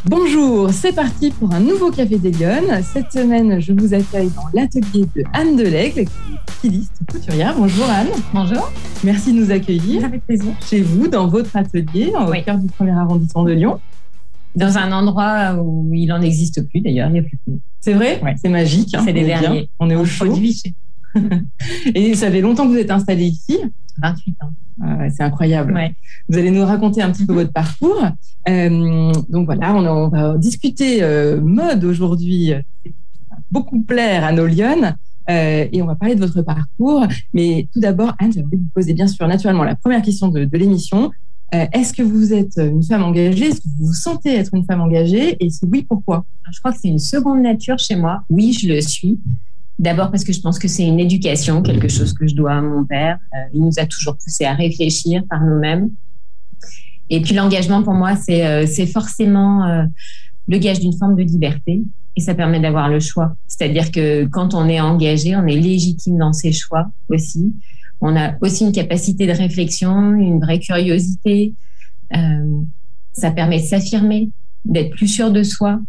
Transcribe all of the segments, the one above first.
Bonjour, c'est parti pour un nouveau Café des Lyonnes. Cette semaine, je vous accueille dans l'atelier de Anne Delègle, qui est styliste couturière. Bonjour Anne. Bonjour. Merci de nous accueillir. Avec plaisir. Chez vous, dans votre atelier, au cœur du 1er arrondissement de Lyon. Dans un endroit où il n'en existe plus d'ailleurs, il n'y a plus de tout. C'est vrai, c'est magique. C'est les derniers. On est au chaud. Et ça fait longtemps que vous êtes installée ici. 28 ans. C'est incroyable. Ouais. Vous allez nous raconter un petit peu votre parcours. Donc voilà, on va discuter mode aujourd'hui. Beaucoup plaire à nos Lyonnes. Et on va parler de votre parcours. Mais tout d'abord, Anne, j'ai envie de vous poser bien sûr naturellement la première question de l'émission. Est-ce que vous êtes une femme engagée? Est-ce que vous vous sentez être une femme engagée? Et si oui, pourquoi? Je crois que c'est une seconde nature chez moi. Oui, je le suis. D'abord parce que je pense que c'est une éducation, quelque chose que je dois à mon père. Il nous a toujours poussés à réfléchir par nous-mêmes. Et puis l'engagement, pour moi, c'est forcément le gage d'une forme de liberté. Et ça permet d'avoir le choix. C'est-à-dire que quand on est engagé, on est légitime dans ses choix aussi. On a aussi une capacité de réflexion, une vraie curiosité. Ça permet de s'affirmer, d'être plus sûr de soi.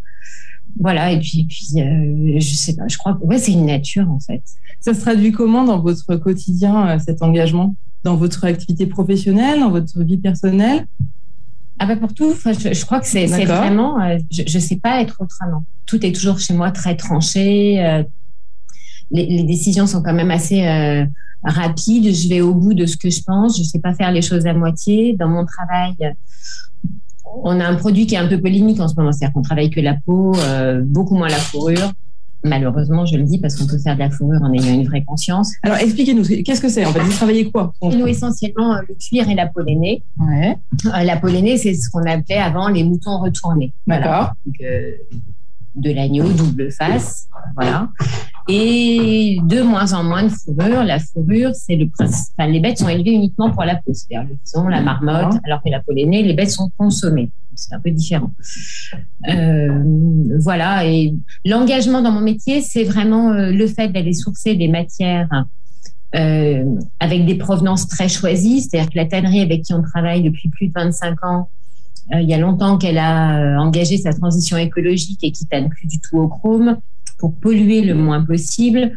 Voilà, et puis je sais pas, je crois que c'est une nature en fait. Ça se traduit comment dans votre quotidien, cet engagement? Dans votre activité professionnelle, dans votre vie personnelle? Pour tout, je crois que c'est vraiment, je sais pas être autrement. Tout est toujours chez moi très tranché. Les décisions sont quand même assez rapides. Je vais au bout de ce que je pense. Je sais pas faire les choses à moitié. Dans mon travail, on a un produit qui est un peu polémique en ce moment, c'est-à-dire qu'on travaille que la peau, beaucoup moins la fourrure. Malheureusement, je le dis parce qu'on peut faire de la fourrure en ayant une vraie conscience. Alors, expliquez-nous, qu'est-ce que c'est? En fait, vous travaillez quoi? Nous, essentiellement, le cuir et la peau lainée. Ouais. La peau lainée, c'est ce qu'on appelait avant les moutons retournés. D'accord. Voilà. Donc, de l'agneau, double face, voilà. Et de moins en moins de fourrure. La fourrure, c'est le principe. Enfin, les bêtes sont élevées uniquement pour la peau, c'est-à-dire le bison, la marmotte, alors que la peau lainée, les bêtes sont consommées. C'est un peu différent. Voilà. Et l'engagement dans mon métier, c'est vraiment le fait d'aller sourcer des matières avec des provenances très choisies. C'est-à-dire que la tannerie avec qui on travaille depuis plus de 25 ans, il y a longtemps qu'elle a engagé sa transition écologique et qui ne tanne plus du tout au chrome pour polluer le moins possible.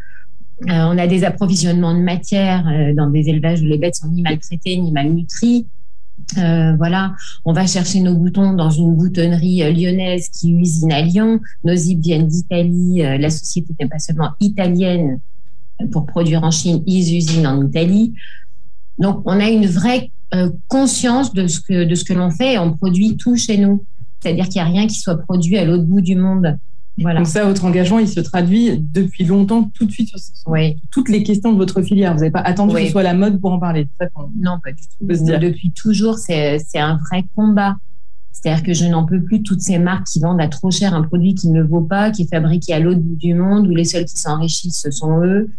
On a des approvisionnements de matières dans des élevages où les bêtes sont ni maltraitées ni malnutries. Voilà, on va chercher nos boutons dans une boutonnerie lyonnaise qui usine à Lyon. Nos zips viennent d'Italie. La société n'est pas seulement italienne pour produire en Chine, ils usinent en Italie. Donc, on a une vraie conscience de ce que l'on fait et on produit tout chez nous. C'est-à-dire qu'il n'y a rien qui soit produit à l'autre bout du monde. Voilà. Donc ça, votre engagement, il se traduit depuis longtemps, tout de suite, sur toutes les questions de votre filière. Vous n'avez pas attendu que ce soit la mode pour en parler. C'est ça non, pas du tout. Depuis toujours, c'est un vrai combat. C'est-à-dire que je n'en peux plus de toutes ces marques qui vendent à trop cher un produit qui ne vaut pas, qui est fabriqué à l'autre bout du monde, où les seuls qui s'enrichissent, ce sont eux.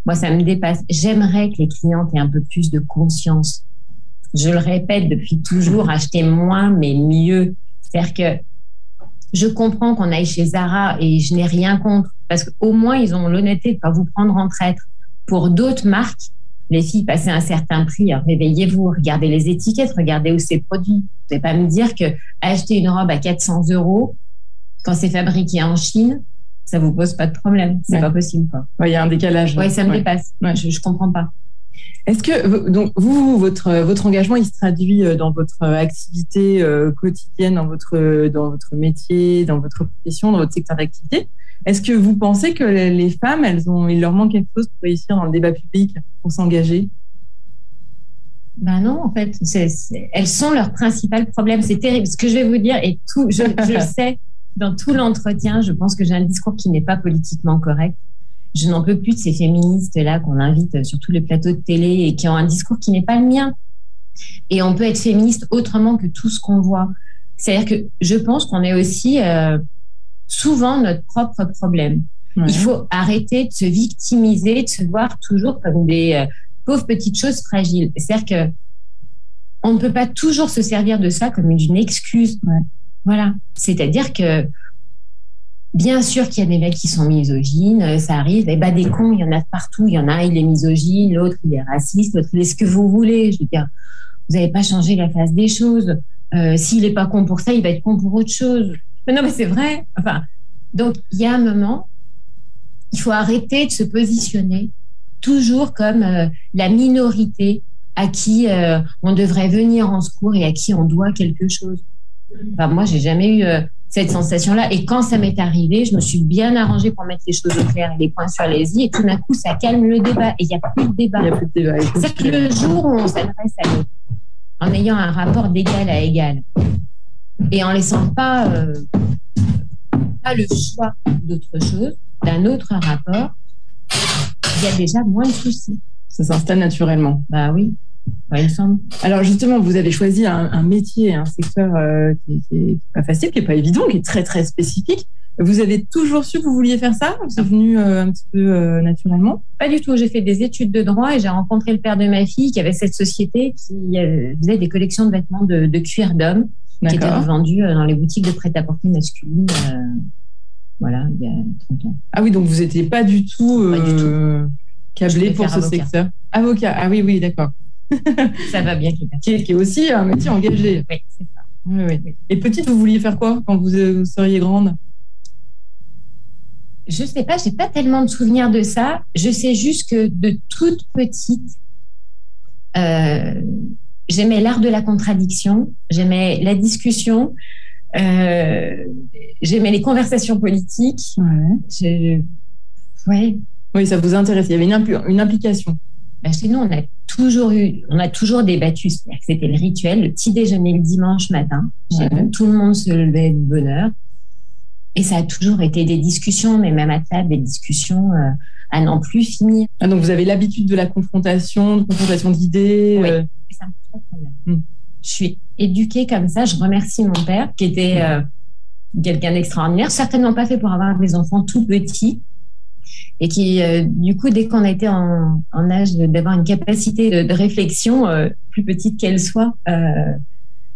Moi, ça me dépasse. J'aimerais que les clientes aient un peu plus de conscience. Je le répète depuis toujours, acheter moins, mais mieux. C'est-à-dire que je comprends qu'on aille chez Zara et je n'ai rien contre, parce qu'au moins, ils ont l'honnêteté de ne pas vous prendre en traître. Pour d'autres marques, les filles, passez un certain prix, réveillez-vous, regardez les étiquettes, regardez où c'est produit. Vous n'allez pas me dire que acheter une robe à 400 €, quand c'est fabriqué en Chine, ça vous pose pas de problème. C'est pas possible, quoi. Il y a un décalage. Oui, ça me dépasse. Je comprends pas. Est-ce que donc votre engagement, il se traduit dans votre activité quotidienne, dans votre métier, dans votre profession, dans votre secteur d'activité? Est-ce que vous pensez que les femmes, il leur manque quelque chose pour réussir dans le débat public, pour s'engager? Non, en fait, elles sont leur principal problème. C'est terrible. Ce que je vais vous dire, et tout, je le sais, dans tout l'entretien, je pense que j'ai un discours qui n'est pas politiquement correct. Je n'en peux plus de ces féministes-là qu'on invite sur tous les plateaux de télé et qui ont un discours qui n'est pas le mien. Et on peut être féministe autrement que tout ce qu'on voit. C'est-à-dire que je pense qu'on est aussi souvent notre propre problème. Ouais. Il faut arrêter de se victimiser, de se voir toujours comme des pauvres petites choses fragiles. C'est-à-dire que on ne peut pas toujours se servir de ça comme une excuse. Ouais. Voilà. C'est-à-dire que bien sûr qu'il y a des mecs qui sont misogynes, ça arrive. Et des cons, il y en a partout. Il y en a un, il est misogyne, l'autre, il est raciste, l'autre, il est ce que vous voulez. Je veux dire, vous n'avez pas changé la face des choses. S'il n'est pas con pour ça, il va être con pour autre chose. Non, mais c'est vrai. Enfin, donc, il y a un moment, il faut arrêter de se positionner toujours comme la minorité à qui on devrait venir en secours et à qui on doit quelque chose. Enfin, moi, j'ai jamais eu cette sensation-là. Et quand ça m'est arrivé, je me suis bien arrangée pour mettre les choses au clair et les points sur les i. Et tout d'un coup, ça calme le débat. Et il n'y a plus de débat. C'est que le jour où on s'adresse à l'autre, en ayant un rapport d'égal à égal, et en laissant pas le choix d'autre chose, d'un autre rapport, il y a déjà moins de soucis. Ça s'installe naturellement. Bah oui, il me semble. Alors justement, vous avez choisi un métier, un secteur qui est pas facile, qui est pas évident, qui est très très spécifique. Vous avez toujours su que vous vouliez faire ça? C'est venu un petit peu naturellement? Pas du tout. J'ai fait des études de droit et j'ai rencontré le père de ma fille qui avait cette société qui faisait des collections de vêtements de cuir d'homme qui étaient revendus dans les boutiques de prêt-à-porter masculine. Voilà, il y a 30 ans. Ah oui, donc vous n'étiez pas du tout, câblé pour ce secteur. Avocat, ah oui, d'accord. Ça va bien. Qui est aussi un métier engagé. Oui, c'est ça. Oui. Et petite, vous vouliez faire quoi quand vous seriez grande? Je sais pas, j'ai pas tellement de souvenirs de ça. Je sais juste que de toute petite, j'aimais l'art de la contradiction, j'aimais la discussion, j'aimais les conversations politiques. Oui, ça vous intéresse. Il y avait une implication. Chez nous, on a toujours débattu. C'est-à-dire que c'était le rituel, le petit déjeuner le dimanche matin. Tout le monde se levait de bonne heure. Et ça a toujours été des discussions, mais même à table, des discussions à n'en plus finir. Ah, donc vous avez l'habitude de la confrontation d'idées. Oui, ça me pose pas de problème. Je suis éduquée comme ça. Je remercie mon père, qui était quelqu'un d'extraordinaire, certainement pas fait pour avoir des enfants tout petits, et qui, du coup, dès qu'on a été en âge d'avoir une capacité de réflexion, plus petite qu'elle soit,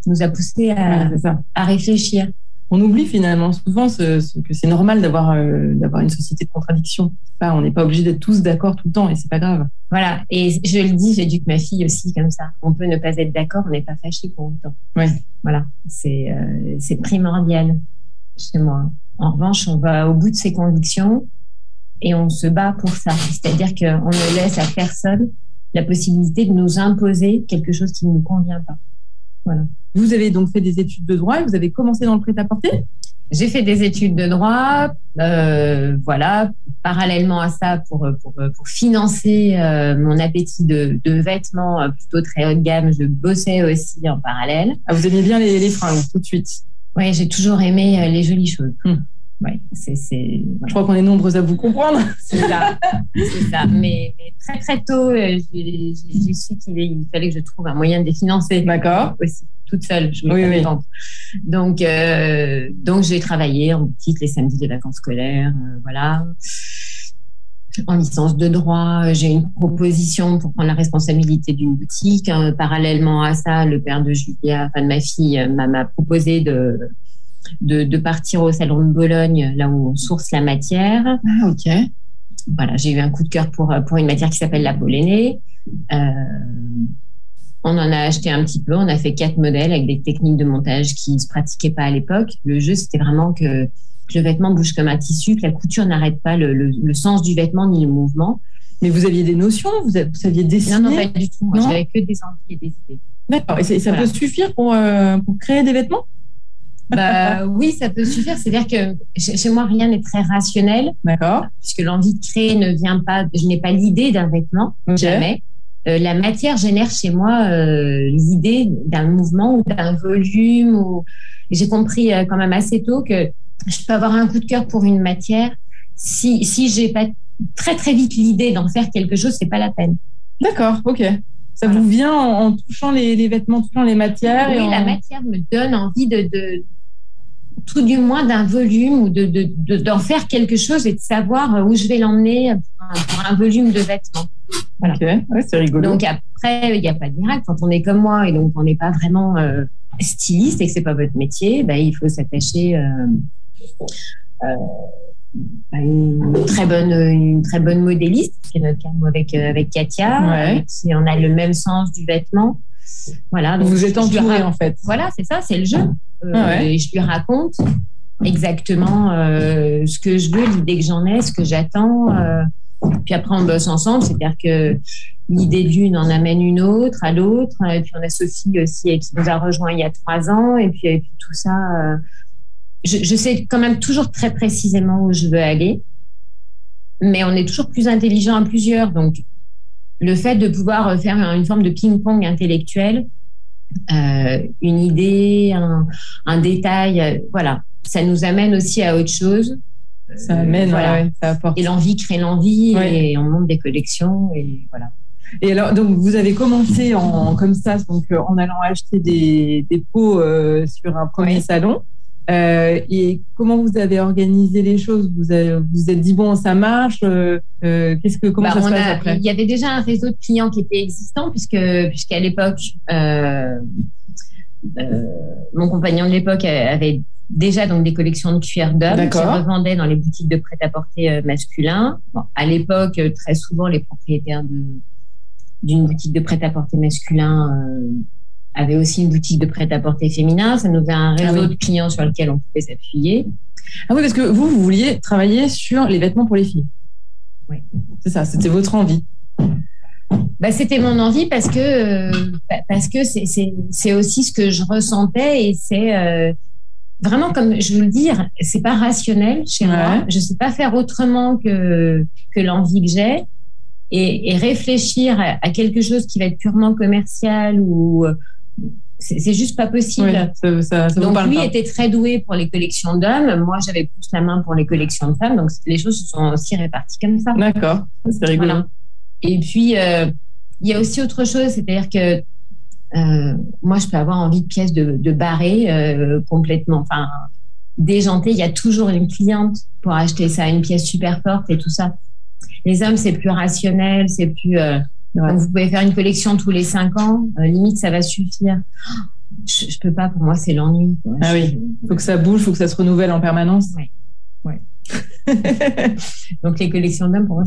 nous a poussé à réfléchir. On oublie finalement souvent que c'est normal d'avoir une société de contradiction. On n'est pas obligé d'être tous d'accord tout le temps et c'est pas grave. Voilà, et je le dis, j'éduque ma fille aussi comme ça. On peut ne pas être d'accord, on n'est pas fâché pour autant. Oui. Voilà, c'est primordial chez moi. En revanche, on va au bout de ses convictions et on se bat pour ça. C'est-à-dire qu'on ne laisse à personne la possibilité de nous imposer quelque chose qui ne nous convient pas. Voilà. Vous avez donc fait des études de droit et vous avez commencé dans le prêt-à-porter? J'ai fait des études de droit, parallèlement à ça pour financer mon appétit de vêtements plutôt très haut de gamme. Je bossais aussi en parallèle. Ah, vous aimiez bien les fringues tout de suite? Oui, j'ai toujours aimé les jolies choses. Ouais, voilà. Je crois qu'on est nombreux à vous comprendre. C'est ça. Mais très très tôt, j'ai su qu'il fallait que je trouve un moyen de les financer. D'accord. Aussi, toute seule, je me contente. Donc j'ai travaillé en boutique les samedis des vacances scolaires, voilà. En licence de droit, j'ai une proposition pour prendre la responsabilité d'une boutique. Parallèlement à ça, le père de Julia, enfin de ma fille, m'a proposé de partir au salon de Bologne, là où on source la matière. Ah, ok. Voilà, j'ai eu un coup de cœur pour une matière qui s'appelle la pollénée. On en a acheté un petit peu. On a fait 4 modèles avec des techniques de montage qui ne se pratiquaient pas à l'époque. Le jeu, c'était vraiment que le vêtement bouge comme un tissu, que la couture n'arrête pas le sens du vêtement ni le mouvement. Mais vous aviez des notions? Vous saviez dessiner? Non, pas du tout. Moi, j'avais que des envies et des idées. D'accord. Et ça peut suffire pour créer des vêtements? Oui, ça peut suffire. C'est-à-dire que chez moi, rien n'est très rationnel. D'accord. Puisque l'envie de créer ne vient pas, je n'ai pas l'idée d'un vêtement, jamais. La matière génère chez moi l'idée d'un mouvement ou d'un volume. Et j'ai compris quand même assez tôt que je peux avoir un coup de cœur pour une matière. Si j'ai pas très très vite l'idée d'en faire quelque chose, c'est pas la peine. D'accord, ok. Ça vous vient en touchant les vêtements, touchant les matières? Oui, la matière me donne envie de tout du moins d'un volume ou d'en faire quelque chose et de savoir où je vais l'emmener pour un volume de vêtements. Voilà. Ok, ouais, c'est rigolo. Donc après, il n'y a pas de miracle. Quand on est comme moi et donc on n'est pas vraiment styliste et que c'est pas votre métier, il faut s'attacher à une très bonne modéliste, qui est notre cas avec Katia. Ouais. Si on a le même sens du vêtement. Voilà, donc vous êtes entouré en fait. Voilà, c'est ça, c'est le jeu. Et je lui raconte exactement ce que je veux, l'idée que j'en ai, ce que j'attends. Puis après, on bosse ensemble. C'est-à-dire que l'idée d'une en amène une autre à l'autre. Et puis on a Sophie aussi qui nous a rejoint il y a 3 ans. Et puis tout ça, je sais quand même toujours très précisément où je veux aller. Mais on est toujours plus intelligent à plusieurs. Donc, le fait de pouvoir faire une forme de ping-pong intellectuel, une idée, un détail, voilà, ça nous amène aussi à autre chose. Ça amène, voilà. Ça apporte. Et l'envie crée l'envie, et on monte des collections, et voilà. Et alors, donc, vous avez commencé comme ça, donc en allant acheter des pots sur un premier salon. Et comment vous avez organisé les choses? Vous êtes dit, bon, ça marche. Comment ça se passe après? Il y avait déjà un réseau de clients qui était existant, puisqu'à l'époque, mon compagnon de l'époque avait déjà donc des collections de cuir d'homme qui revendaient dans les boutiques de prêt-à-porter masculin. Bon, à l'époque, très souvent, les propriétaires d'une boutique de prêt-à-porter masculin avaient aussi une boutique de prêt-à-porter féminin. Ça nous faisait un réseau de clients sur lequel on pouvait s'appuyer. Ah oui, parce que vous vouliez travailler sur les vêtements pour les filles. Oui. C'est ça, c'était votre envie. C'était mon envie parce que c'est aussi ce que je ressentais, et c'est vraiment, comme je veux le dire, c'est pas rationnel chez moi. Je sais pas faire autrement que l'envie que j'ai, et réfléchir à quelque chose qui va être purement commercial ou c'est juste pas possible. Donc lui était très doué pour les collections d'hommes, moi j'avais plus la main pour les collections de femmes, donc les choses se sont aussi réparties comme ça. D'accord, c'est rigolo. Voilà. Et puis il y a aussi autre chose, c'est-à-dire que moi je peux avoir envie de pièces de barré complètement, enfin déjantées. Il y a toujours une cliente pour acheter ça, une pièce super forte et tout ça. Les hommes, c'est plus rationnel, c'est plus. Donc vous pouvez faire une collection tous les 5 ans, limite ça va suffire. Je peux pas, pour moi c'est l'ennui. Il faut que ça bouge, il faut que ça se renouvelle en permanence. Oui. Donc les collections d'hommes, pour moi,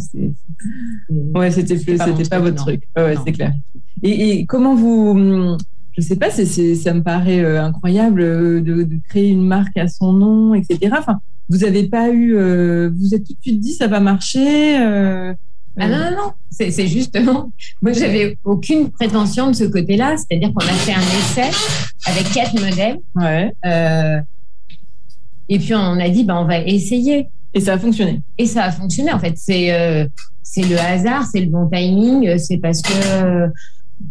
c'était pas votre truc. C'est clair. Et comment vous, je sais pas, ça me paraît incroyable de créer une marque à son nom, etc. Enfin, vous avez pas eu, vous êtes tout de suite dit ça va marcher. Non. C'est justement, moi j'avais aucune prétention de ce côté-là, c'est-à-dire qu'on a fait un essai avec 4 modèles. Et puis on a dit on va essayer. Et ça a fonctionné. En fait, c'est le hasard, c'est le bon timing, c'est parce que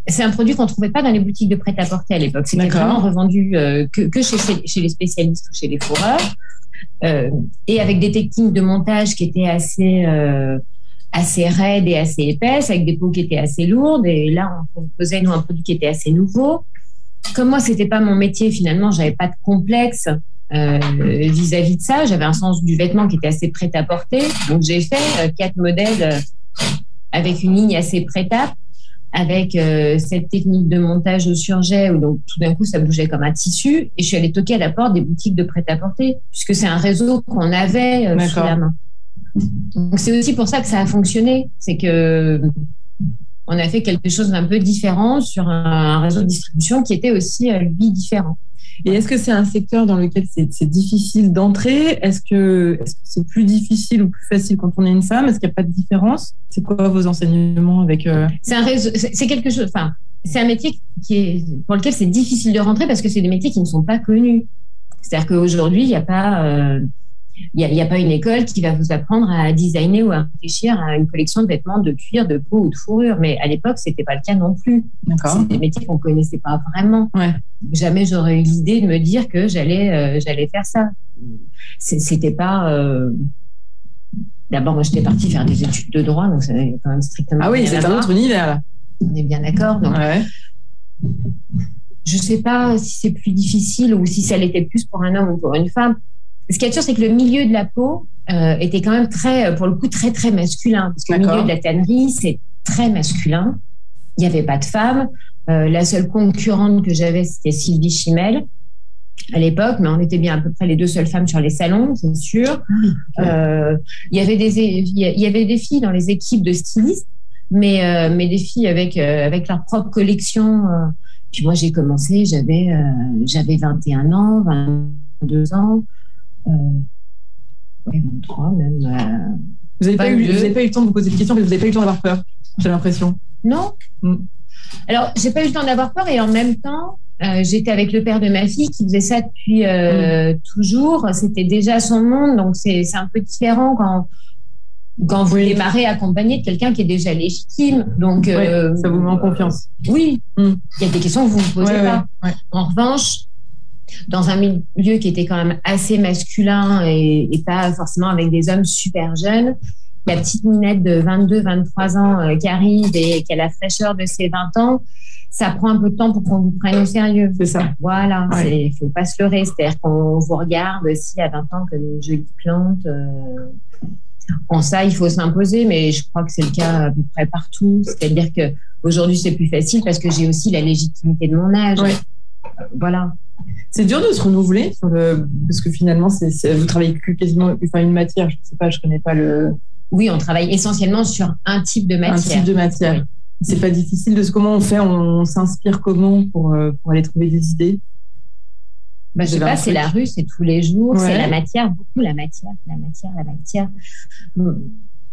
c'est un produit qu'on trouvait pas dans les boutiques de prêt-à-porter à l'époque. C'était vraiment revendu que chez les spécialistes ou chez les fourreurs, et avec des techniques de montage qui étaient assez raides et assez épaisses, avec des peaux qui étaient assez lourdes. Et là, on proposait nous un produit qui était assez nouveau. Comme moi, c'était pas mon métier, finalement, j'avais pas de complexe vis-à-vis de ça. J'avais un sens du vêtement qui était assez prêt à porter. Donc, j'ai fait 4 modèles avec une ligne assez prêtable, avec cette technique de montage au surjet où donc tout d'un coup ça bougeait comme un tissu, et je suis allée toquer à la porte des boutiques de prêt-à-porter puisque c'est un réseau qu'on avait sous la main. Donc c'est aussi pour ça que ça a fonctionné, c'est que on a fait quelque chose d'un peu différent sur un réseau de distribution qui était aussi lui différent. Et est-ce que c'est un secteur dans lequel c'est difficile d'entrer? Est-ce que c'est plus difficile ou plus facile quand on est une femme? Est-ce qu'il n'y a pas de différence? C'est quoi vos enseignements avec C'est un réseau, c'est quelque chose. Enfin, c'est un métier pour lequel c'est difficile de rentrer parce que c'est des métiers qui ne sont pas connus. C'est-à-dire qu'aujourd'hui, il n'y a pas une école qui va vous apprendre à designer ou à réfléchir à une collection de vêtements de cuir, de peau ou de fourrure. Mais à l'époque, c'était pas le cas non plus. D'accord. C'est des métiers qu'on connaissait pas vraiment. Jamais j'aurais eu l'idée de me dire que j'allais faire ça. C'était pas. D'abord, moi, j'étais partie faire des études de droit, donc ça n'avait quand même strictement. Ah oui, c'est un autre univers là. On est bien d'accord. Donc, je sais pas si c'est plus difficile ou si ça l'était plus pour un homme ou pour une femme. Ce qui est sûr, c'est que le milieu de la peau était quand même pour le coup, très, très masculin. Parce que le milieu de la tannerie, c'est très masculin. Il n'y avait pas de femmes. La seule concurrente que j'avais, c'était Sylvie Chimel à l'époque, mais on était bien à peu près les 2 seules femmes sur les salons, c'est sûr. Il y avait des filles dans les équipes de stylistes, mais des filles avec leur propre collection. Puis moi, j'ai commencé, j'avais 21 ans, 22 ans. Ouais, 23 même. Vous n'avez pas eu le temps de vous poser des questions, mais vous n'avez pas eu le temps d'avoir peur, j'ai l'impression. Non. Alors, j'ai pas eu le temps d'avoir peur et en même temps, j'étais avec le père de ma fille qui faisait ça depuis toujours. C'était déjà son monde, donc c'est un peu différent quand vous démarrez accompagné de quelqu'un qui est déjà légitime. Donc, ça vous met en confiance. Oui, il y a des questions que vous ne vous posez pas. Ouais. En revanche, dans un milieu qui était quand même assez masculin et pas forcément avec des hommes super jeunes, la petite minette de 22, 23 ans qui arrive et qui a la fraîcheur de ses 20 ans, ça prend un peu de temps pour qu'on vous prenne au sérieux. C'est ça. Voilà, il faut pas se leurrer. C'est-à-dire qu'on vous regarde aussi à 20 ans comme une jolie plante. En ça, il faut s'imposer, mais je crois que c'est le cas à peu près partout. C'est-à-dire qu'aujourd'hui, c'est plus facile parce que j'ai aussi la légitimité de mon âge. Ouais. Voilà. C'est dur de se renouveler parce que finalement, vous travaillez quasiment une matière. Je ne sais pas, je ne connais pas le. Oui, on travaille essentiellement sur un type de matière. Un type de matière. Oui. C'est pas difficile comment on fait, on s'inspire comment pour aller trouver des idées. Je sais pas, c'est la rue, c'est tous les jours, c'est la matière, beaucoup la matière.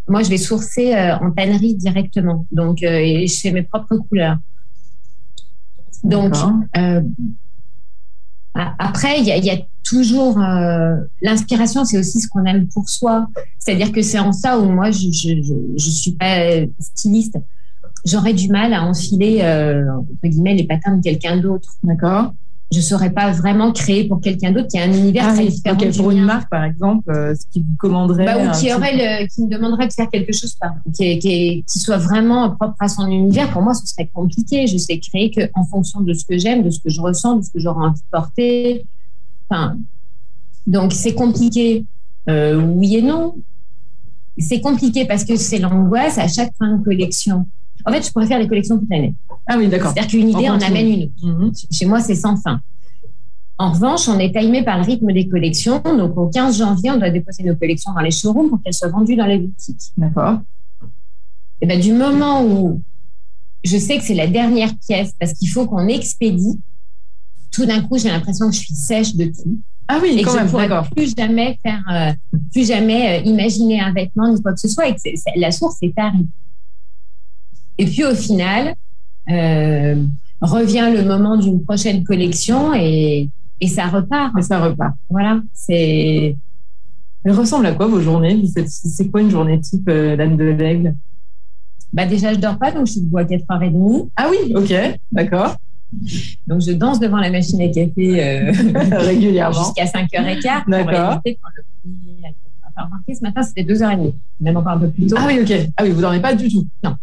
Moi, je vais sourcer en tannerie directement, donc et je fais mes propres couleurs. Donc après, il y a toujours l'inspiration, c'est aussi ce qu'on aime pour soi. C'est-à-dire que c'est en ça où moi, je suis pas styliste. J'aurais du mal à enfiler entre guillemets les patins de quelqu'un d'autre. D'accord. Je saurais pas vraiment créer pour quelqu'un d'autre qui a un univers très différent. Okay, pour une marque, par exemple, ce qui vous commanderait. Ou qui me demanderait de faire quelque chose qui soit vraiment propre à son univers. Pour moi, ce serait compliqué. Je sais créer qu'en fonction de ce que j'aime, de ce que je ressens, de ce que j'aurais envie de porter. Donc, c'est compliqué. Oui et non. C'est compliqué parce que c'est l'angoisse à chaque fin de collection. En fait, je pourrais faire les collections toute l'année. Ah oui, d'accord. C'est-à-dire qu'une idée en amène une autre. Chez moi, c'est sans fin. En revanche, on est timé par le rythme des collections. Donc, au 15 janvier, on doit déposer nos collections dans les showrooms pour qu'elles soient vendues dans les boutiques. D'accord. Et bien, du moment où je sais que c'est la dernière pièce parce qu'il faut qu'on expédie, tout d'un coup, j'ai l'impression que je suis sèche de tout. Ah oui, et quand que même, je ne pourrais plus jamais imaginer un vêtement ni quoi que ce soit. Et que la source est Paris. Et puis, au final, revient le moment d'une prochaine collection et ça repart. Et ça repart. Voilà. Elle ressemble à quoi vos journées? C'est quoi une journée type d'Anne de l'Aigle? Déjà, je dors pas, donc je suis debout à 4h30. Ah oui, ok, d'accord. Donc, je danse devant la machine à café régulièrement jusqu'à 5h15. D'accord. Pour éviter quand le premier a remarqué, ce matin, c'était 2h30, même encore un peu plus tôt. Ah oui, ok. Ah oui, vous dormez pas du tout? Non.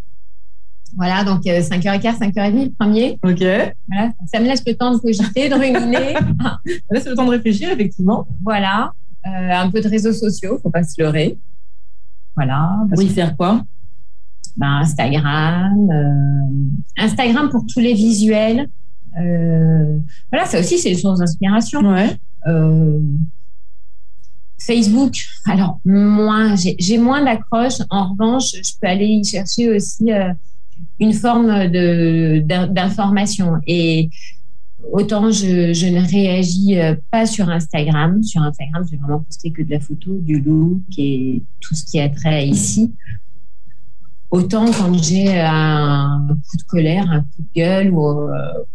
Voilà, donc 5h15, 5h30, le premier. Ok. Voilà, ça me laisse le temps de cogiter, de ruminer. Ça laisse le temps de réfléchir, effectivement. Voilà, un peu de réseaux sociaux, faut pas se leurrer. Voilà. Pour y faire quoi? Instagram pour tous les visuels. Voilà, ça aussi, c'est une source d'inspiration. Ouais. Facebook, alors j'ai moins d'accroche. En revanche, je peux aller y chercher aussi une forme d'information. Et autant je ne réagis pas sur Instagram. Sur Instagram, j'ai vraiment posté que de la photo, du look et tout ce qui a trait ici. Autant quand j'ai un coup de colère, un coup de gueule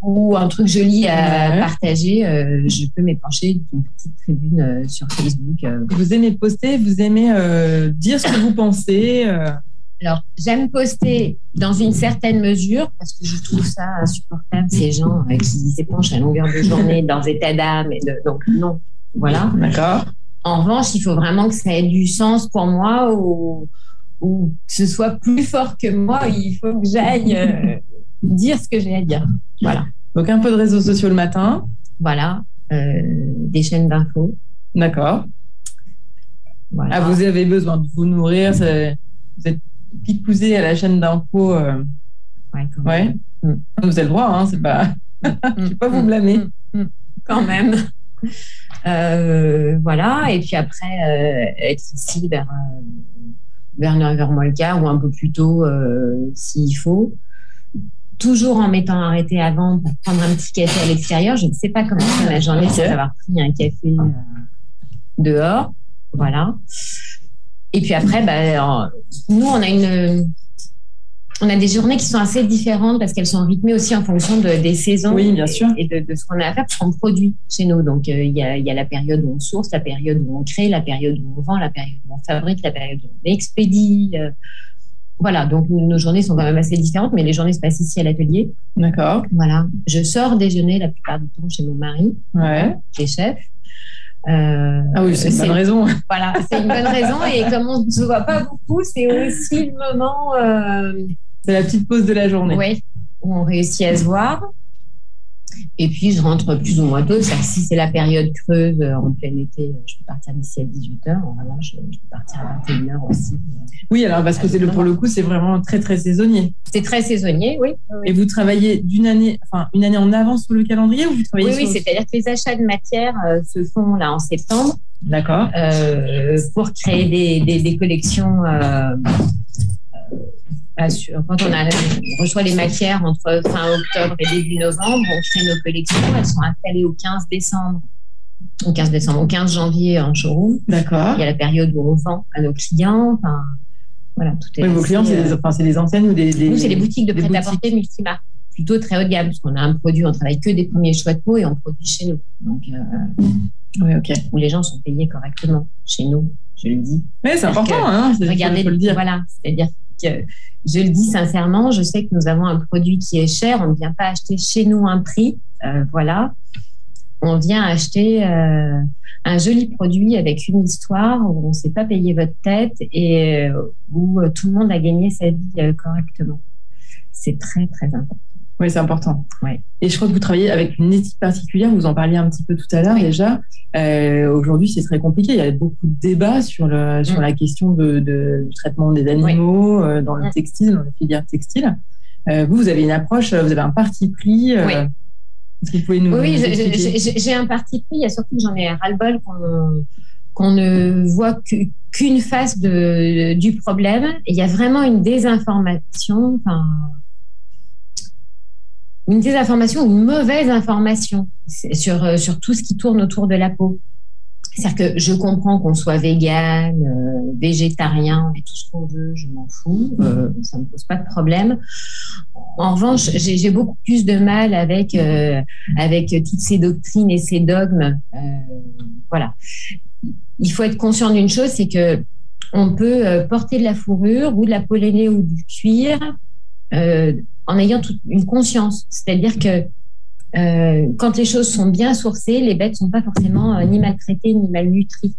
ou un truc joli à partager, je peux m'épancher d'une petite tribune sur Facebook. Vous aimez poster, vous aimez dire ce que vous pensez Alors, j'aime poster dans une certaine mesure parce que je trouve ça insupportable, ces gens qui s'épanchent à longueur de journée dans des états d'âme. Donc, non. Voilà. D'accord. En revanche, il faut vraiment que ça ait du sens pour moi ou que ce soit plus fort que moi, il faut que j'aille dire ce que j'ai à dire. Voilà. Donc, un peu de réseaux sociaux le matin. Voilà. Des chaînes d'infos. D'accord. Voilà. Ah, vous avez besoin de vous nourrir. Vous êtes picousé à la chaîne d'infos. Ouais, quand même. Ouais. Vous avez le droit, hein, c'est pas... Je ne vais pas vous blâmer. Quand même. Voilà. Et puis après, être ici vers 9h moins le quart ou un peu plus tôt s'il faut. Toujours en m'étant arrêtée avant pour prendre un petit café à l'extérieur. Je ne sais pas comment c'est ma journée sans avoir pris un café. dehors. Voilà. Et puis après, nous, on a des journées qui sont assez différentes parce qu'elles sont rythmées aussi en fonction des saisons, oui, bien sûr, et de ce qu'on a à faire, parce qu'on produit chez nous. Donc, il y a la période où on source, la période où on crée, la période où on vend, la période où on fabrique, la période où on expédie. Voilà, donc nos journées sont quand même assez différentes, mais les journées se passent ici à l'atelier. D'accord. Voilà, je sors déjeuner la plupart du temps chez mon mari, qui est chef. Ah oui, c'est une bonne raison. Voilà, c'est une bonne raison. Et comme on ne se voit pas beaucoup, c'est aussi le moment... c'est la petite pause de la journée. Oui, où on réussit à se voir. Et puis, je rentre plus ou moins tôt. Si c'est la période creuse en plein été, je peux partir d'ici à 18h. En revanche, je peux partir à 21h aussi. Oui, alors parce que pour le coup, c'est vraiment très, très saisonnier. C'est très saisonnier, oui. Et vous travaillez une année en avance sur le calendrier ou vous travaillez Oui, c'est-à-dire que les achats de matière se font là en septembre. D'accord. Pour créer des collections... quand on reçoit les matières entre fin octobre et début novembre, on crée nos collections. Elles sont installées au 15 décembre. Au 15 janvier en showroom. D'accord. Il y a la période où on vend à nos clients. Enfin, voilà, tout est. Vos clients, c'est des enseines ou des. Nous, c'est les boutiques de prêt-à-porter multimarques, plutôt très haut de gamme, parce qu'on a un produit, on travaille que des premiers choix de peau et on produit chez nous. Donc, oui, ok. Où les gens sont payés correctement chez nous, je le dis. Mais c'est important, regardez, le dire. Voilà, c'est-à-dire que je le dis sincèrement, je sais que nous avons un produit qui est cher, on ne vient pas acheter chez nous un prix, voilà. On vient acheter un joli produit avec une histoire où on ne s'est pas payé votre tête et où tout le monde a gagné sa vie correctement. C'est très, très important. Oui, c'est important. Ouais. Et je crois que vous travaillez avec une éthique particulière, vous en parliez un petit peu tout à l'heure déjà. Aujourd'hui, c'est très compliqué. Il y a beaucoup de débats sur la question du traitement des animaux dans le textile, dans la filière textile. Vous avez une approche, vous avez un parti pris. Est-ce que vous pouvez nous expliquer ? J'ai un parti pris. Il y a surtout que j'en ai ras-le-bol qu'on ne voit qu'une face du problème. Il y a vraiment une désinformation, une mauvaise information sur tout ce qui tourne autour de la peau. C'est-à-dire que je comprends qu'on soit végane, végétarien et tout ce qu'on veut, je m'en fous, ça ne me pose pas de problème. En revanche, j'ai beaucoup plus de mal avec toutes ces doctrines et ces dogmes. Voilà. Il faut être conscient d'une chose, c'est que on peut porter de la fourrure ou de la pollenée ou du cuir en ayant une conscience. C'est-à-dire que quand les choses sont bien sourcées, les bêtes ne sont pas forcément ni maltraitées ni malnutries.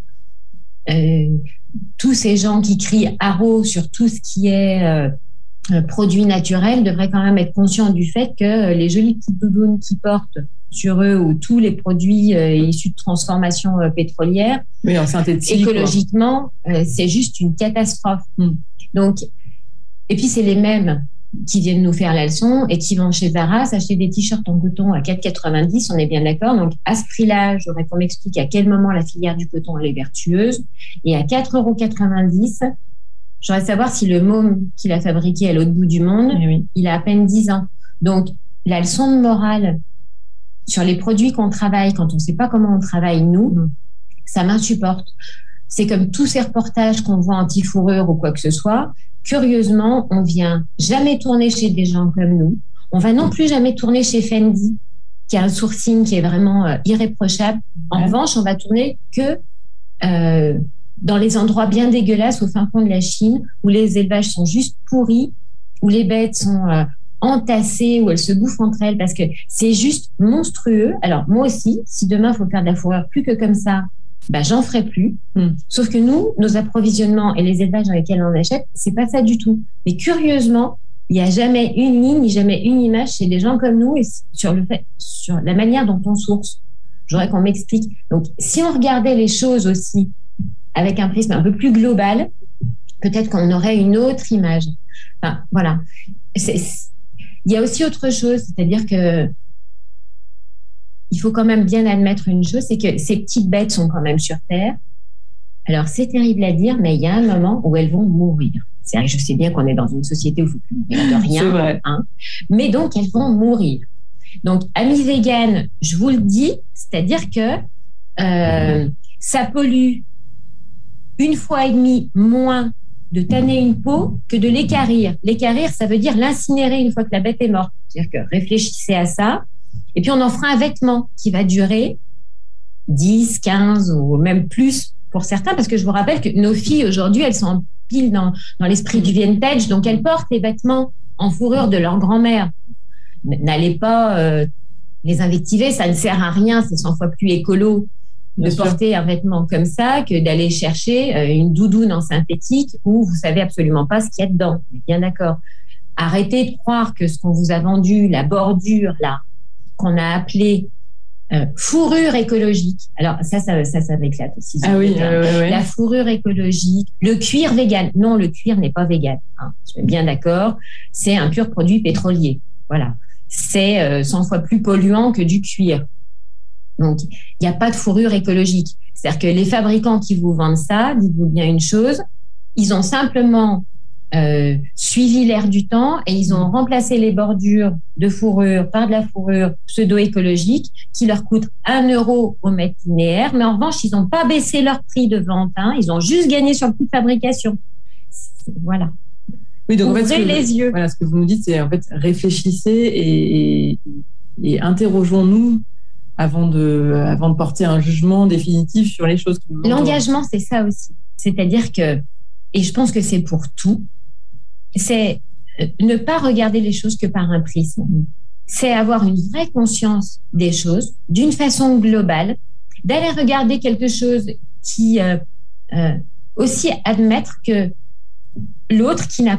Tous ces gens qui crient haro sur tout ce qui est produit naturel devraient quand même être conscients du fait que les jolies petites doudounes qui portent sur eux ou tous les produits issus de transformation pétrolière, en synthétique, écologiquement, c'est juste une catastrophe. Donc, et puis c'est les mêmes qui viennent nous faire la leçon et qui vont chez Zara s'acheter des t-shirts en coton à 4,90, on est bien d'accord. Donc, à ce prix-là, j'aurais qu'on m'explique à quel moment la filière du coton, elle est vertueuse. Et à 4,90 €, j'aurais savoir si le môme qu'il a fabriqué à l'autre bout du monde, il a à peine 10 ans. Donc, la leçon de morale sur les produits qu'on travaille, quand on ne sait pas comment on travaille, nous, ça m'insupporte. C'est comme tous ces reportages qu'on voit anti-fourrure ou quoi que ce soit. Curieusement, on vient jamais tourner chez des gens comme nous. On va non plus jamais tourner chez Fendi, qui a un sourcing qui est vraiment irréprochable. En revanche, on va tourner que dans les endroits bien dégueulasses au fin fond de la Chine, où les élevages sont juste pourris, où les bêtes sont entassées, où elles se bouffent entre elles, parce que c'est juste monstrueux. Alors moi aussi, si demain il faut faire de la fourrure plus que comme ça, j'en ferai plus. Sauf que nous, nos approvisionnements et les élevages dans lesquels on achète, c'est pas ça du tout. Mais curieusement, il n'y a jamais une ligne, jamais une image chez des gens comme nous et sur la manière dont on source. J'aurais qu'on m'explique. Donc, si on regardait les choses aussi avec un prisme un peu plus global, peut-être qu'on aurait une autre image. Enfin, voilà. Il y a aussi autre chose, c'est-à-dire que il faut quand même bien admettre une chose, c'est que ces petites bêtes sont quand même sur Terre. Alors, c'est terrible à dire, mais il y a un moment où elles vont mourir. C'est vrai que je sais bien qu'on est dans une société où il ne faut plus mourir de rien. C'est vrai. Mais donc, elles vont mourir. Donc, amis véganes, je vous le dis, c'est-à-dire que ça pollue 1,5 fois moins de tanner une peau que de l'équarrir. L'équarrir, ça veut dire l'incinérer une fois que la bête est morte. C'est-à-dire que réfléchissez à ça. Et puis, on en fera un vêtement qui va durer 10, 15 ou même plus pour certains, parce que je vous rappelle que nos filles, aujourd'hui, elles sont pile dans l'esprit du vintage, donc elles portent les vêtements en fourrure de leur grand-mère. N'allez pas les invectiver, ça ne sert à rien, c'est 100 fois plus écolo de porter un vêtement comme ça que d'aller chercher une doudoune en synthétique où vous savez absolument pas ce qu'il y a dedans. Bien d'accord. Arrêtez de croire que ce qu'on vous a vendu, la bordure là, qu'on a appelée fourrure écologique. Alors ça m'éclate aussi. Ah oui, La fourrure écologique, le cuir vegan. Non, le cuir n'est pas vegan. Hein, je suis bien d'accord. C'est un pur produit pétrolier. Voilà. C'est 100 fois plus polluant que du cuir. Donc, il n'y a pas de fourrure écologique. C'est-à-dire que les fabricants qui vous vendent ça, dites-vous bien une chose, ils ont simplement suivi l'air du temps et ils ont remplacé les bordures de fourrure par de la fourrure pseudo-écologique qui leur coûte 1 € au mètre linéaire. Mais en revanche, ils n'ont pas baissé leur prix de vente. Hein, ils ont juste gagné sur le coût de fabrication. Voilà. Oui, donc ouvrez en fait, les yeux. Voilà, ce que vous nous dites, c'est en fait réfléchissez et interrogeons-nous avant de porter un jugement définitif sur les choses. L'engagement, c'est ça aussi. C'est-à-dire que, et je pense que c'est pour tout, c'est ne pas regarder les choses que par un prisme. C'est avoir une vraie conscience des choses d'une façon globale, d'aller regarder quelque chose qui aussi admettre que l'autre qui n'est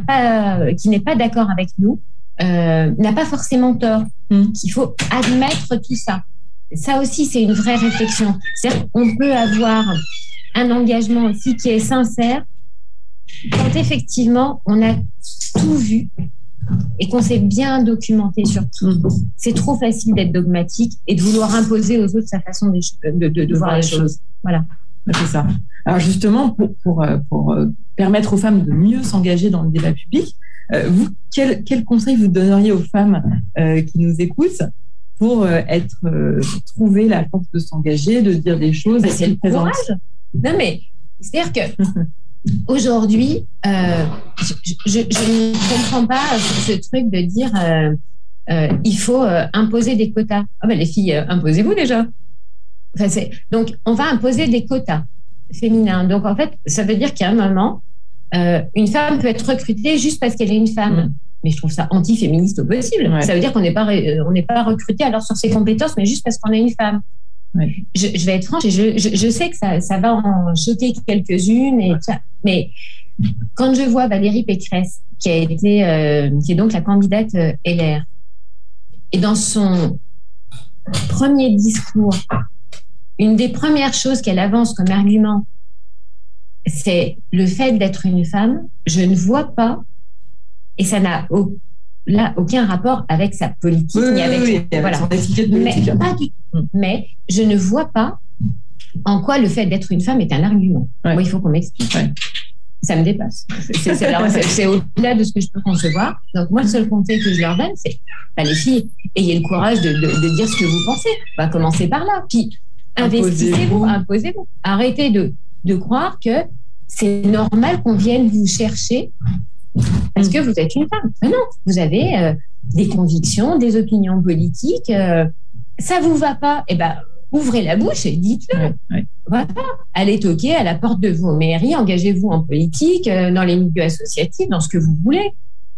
pas d'accord avec nous n'a pas forcément tort. Qu'il faut admettre tout ça. Ça aussi, c'est une vraie réflexion. C'est-à-dire qu'on peut avoir un engagement aussi qui est sincère quand effectivement on a tout vu et qu'on s'est bien documenté sur tout. C'est trop facile d'être dogmatique et de vouloir imposer aux autres sa façon de voir les choses. Voilà. C'est ça. Alors justement, pour permettre aux femmes de mieux s'engager dans le débat public, vous, quel conseil vous donneriez aux femmes qui nous écoutent pour trouver la force de s'engager, de dire des choses? C'est le courage. Non, mais c'est-à-dire que aujourd'hui, je ne comprends pas ce truc de dire il faut imposer des quotas. Ah ben les filles, imposez-vous déjà. Enfin, donc, on va imposer des quotas féminins. Donc, en fait, ça veut dire qu'à un moment, une femme peut être recrutée juste parce qu'elle est une femme. Mais je trouve ça anti-féministe au possible. Ouais. Ça veut dire qu'on n'est pas recruté alors sur ses compétences, mais juste parce qu'on est une femme. Ouais. Je vais être franche, et je sais que ça va en choquer quelques-unes, mais quand je vois Valérie Pécresse, qui est donc la candidate LR, et dans son premier discours, une des premières choses qu'elle avance comme argument, c'est le fait d'être une femme. Je ne vois pas, et ça n'a aucun rapport avec sa politique, ni avec voilà. Son étiquette politique. Mais pas du tout. Mais je ne vois pas en quoi le fait d'être une femme est un argument. Ouais. Moi, il faut qu'on m'explique. Ouais. Ça me dépasse. C'est au-delà de ce que je peux concevoir. Donc, moi, le seul conseil que je leur donne, c'est les filles, ayez le courage de dire ce que vous pensez. On va commencer par là. Puis, investissez-vous, imposez-vous. Arrêtez de croire que c'est normal qu'on vienne vous chercher parce que vous êtes une femme. Mais non, vous avez des convictions, des opinions politiques. Ça vous va pas, eh ben, ouvrez la bouche et dites-le. Ouais. Voilà. Allez toquer à la porte de vos mairies, engagez-vous en politique, dans les milieux associatifs, dans ce que vous voulez.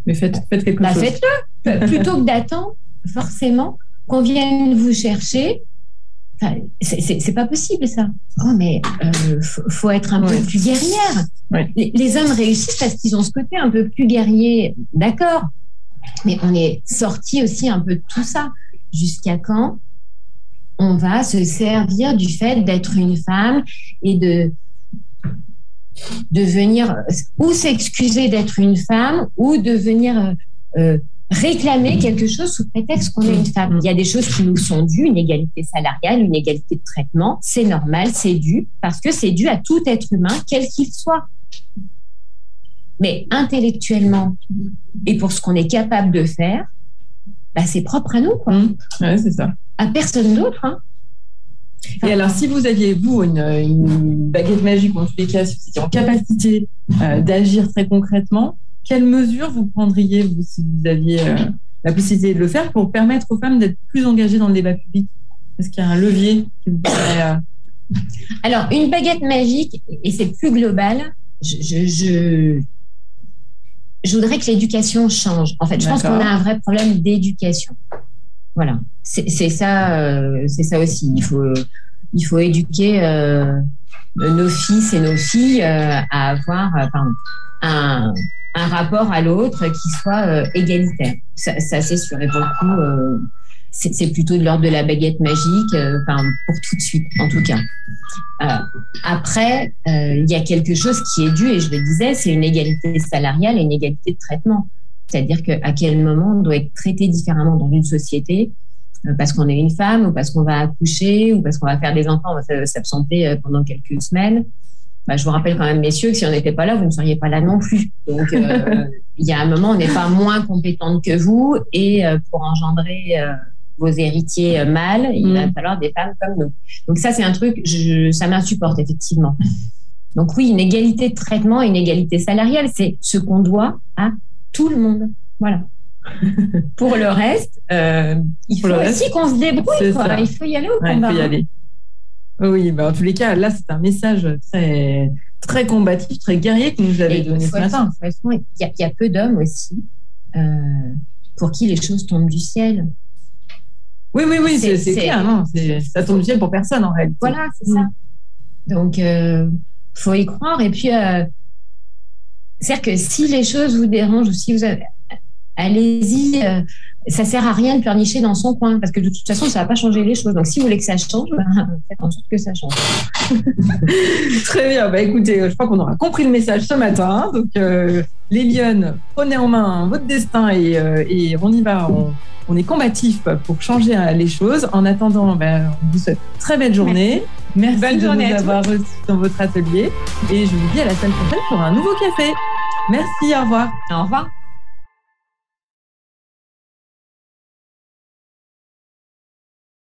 Mais faites quelque chose. Faites-le. Plutôt que d'attendre, forcément, qu'on vienne vous chercher. Enfin, c'est pas possible, ça. Oh, mais faut être un peu plus guerrière. Ouais. Les hommes réussissent parce qu'ils ont ce côté un peu plus guerrier, d'accord. Mais on est sorti aussi un peu de tout ça. Jusqu'à quand on va se servir du fait d'être une femme et de venir ou s'excuser d'être une femme ou de venir réclamer quelque chose sous prétexte qu'on est une femme. Il y a des choses qui nous sont dues, une égalité salariale, une égalité de traitement, c'est normal, c'est dû, parce que c'est dû à tout être humain, quel qu'il soit. Mais intellectuellement, et pour ce qu'on est capable de faire, c'est propre à nous, quoi. Ouais, c'est ça. À personne d'autre. Hein. Et alors, si vous aviez, vous, une baguette magique, ou en tous les cas, si vous étiez en capacité d'agir très concrètement, quelles mesures vous prendriez, vous, si vous aviez la possibilité de le faire, pour permettre aux femmes d'être plus engagées dans le débat public? Est-ce qu'il y a un levier qui vous paraît... Alors, une baguette magique, et c'est plus global, je voudrais que l'éducation change. En fait, je pense qu'on a un vrai problème d'éducation. Voilà, c'est ça aussi. Il faut éduquer nos fils et nos filles à avoir un rapport à l'autre qui soit égalitaire. Ça c'est sûr. Et pour le coup, c'est plutôt de l'ordre de la baguette magique, pour tout de suite, en tout cas. Après, il y a quelque chose qui est dû, et je le disais, c'est une égalité salariale et une égalité de traitement. C'est-à-dire qu'à quel moment on doit être traité différemment dans une société parce qu'on est une femme, ou parce qu'on va accoucher, ou parce qu'on va faire des enfants, on va s'absenter pendant quelques semaines. Je vous rappelle quand même, messieurs, que si on n'était pas là, vous ne seriez pas là non plus. Donc, il y a un moment, on n'est pas moins compétente que vous, et pour engendrer vos héritiers mâles, il va falloir des femmes comme nous. Donc ça, c'est un truc, ça m'insupporte, effectivement. Donc oui, une égalité de traitement, une égalité salariale, c'est ce qu'on doit à tout le monde. Voilà. Pour le reste, il faut aussi qu'on se débrouille. Quoi. Il faut y aller au combat. Il faut y aller. Oui, en tous les cas, là, c'est un message très, très combatif, très guerrier que nous avez donné ce matin. Il y a peu d'hommes aussi pour qui les choses tombent du ciel. Oui, c'est clair. Non, ça tombe du ciel pour personne, en réalité. Voilà, c'est ça. Donc, faut y croire. Et puis, c'est-à-dire que si les choses vous dérangent, ou si vous avez... allez-y, ça sert à rien de pleurnicher dans son coin, parce que de toute façon, ça va pas changer les choses. Donc, si vous voulez que ça change, faites en sorte que ça change. Très bien. Écoutez, je crois qu'on aura compris le message ce matin. Donc, les lionnes, prenez en main votre destin et on y va. On est combatif pour changer les choses. En attendant, on vous souhaite une très belle journée. Merci de nous avoir reçus dans votre atelier. Et je vous dis à la semaine prochaine pour un nouveau café. Merci, au revoir. Au revoir.